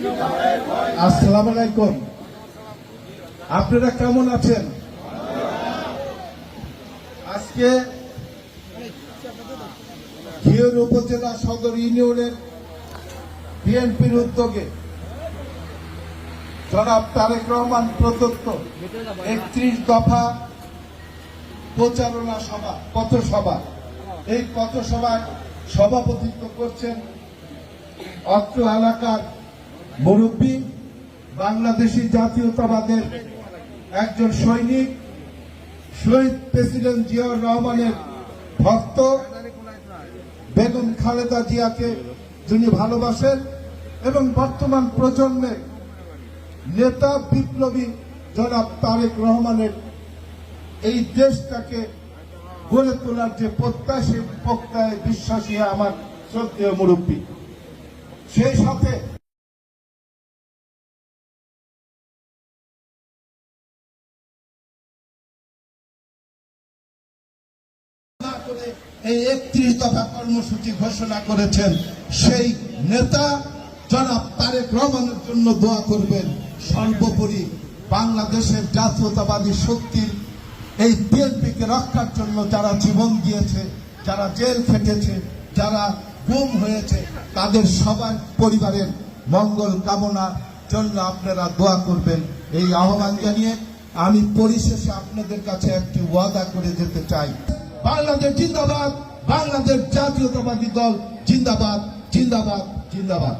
আসসালামু আলাইকুম। আপনারা কেমন আছেন? আজকে ঘিওর উপজেলা সদর ইউনিয়নের বিএনপির উদ্যোগে জনাব তারেক রহমান প্রদত্ত 31 দফা প্রচারণা সভা, পথসভা, এই পথসভায় সভাপতিত্ব করছেন অত্র এলাকার মুরব্বী, বাংলাদেশি জাতীয়তাবাদের একজন সৈনিক, শহীদ প্রেসিডেন্ট জিয়াউর রহমানের ভক্ত, বেগম খালেদা জিয়াকে যিনি ভালোবাসেন এবং বর্তমান প্রজন্মের নেতা বিপ্লবী জনাব তারেক রহমানের এই দেশটাকে গড়ে তোলার যে প্রত্যয় বিশ্বাসী আমার শ্রদ্ধেয় মুরব্বী, সেই সাথে এই 31 দফা কর্মসূচি ঘোষণা করেছেন সেই নেতা জনাব তারেক রহমানের জন্য দোয়া করবেন। সর্বোপরি বাংলাদেশের জাতীয়তাবাদী শক্তির এই বিএনপিকে রক্ষার জন্য যারা জীবন দিয়েছে, যারা জেল খেটেছে, যারা গুম হয়েছে, তাদের সবার পরিবারের মঙ্গল কামনার জন্য আপনারা দোয়া করবেন। এই আহ্বান জানিয়ে আমি পরিশেষে আপনাদের কাছে একটি ওয়াদা করে যেতে চাই। বাংলাদেশ জিন্দাবাদ, বাংলাদেশ জাতীয়তাবাদী দল জিন্দাবাদ, জিন্দাবাদ, জিন্দাবাদ।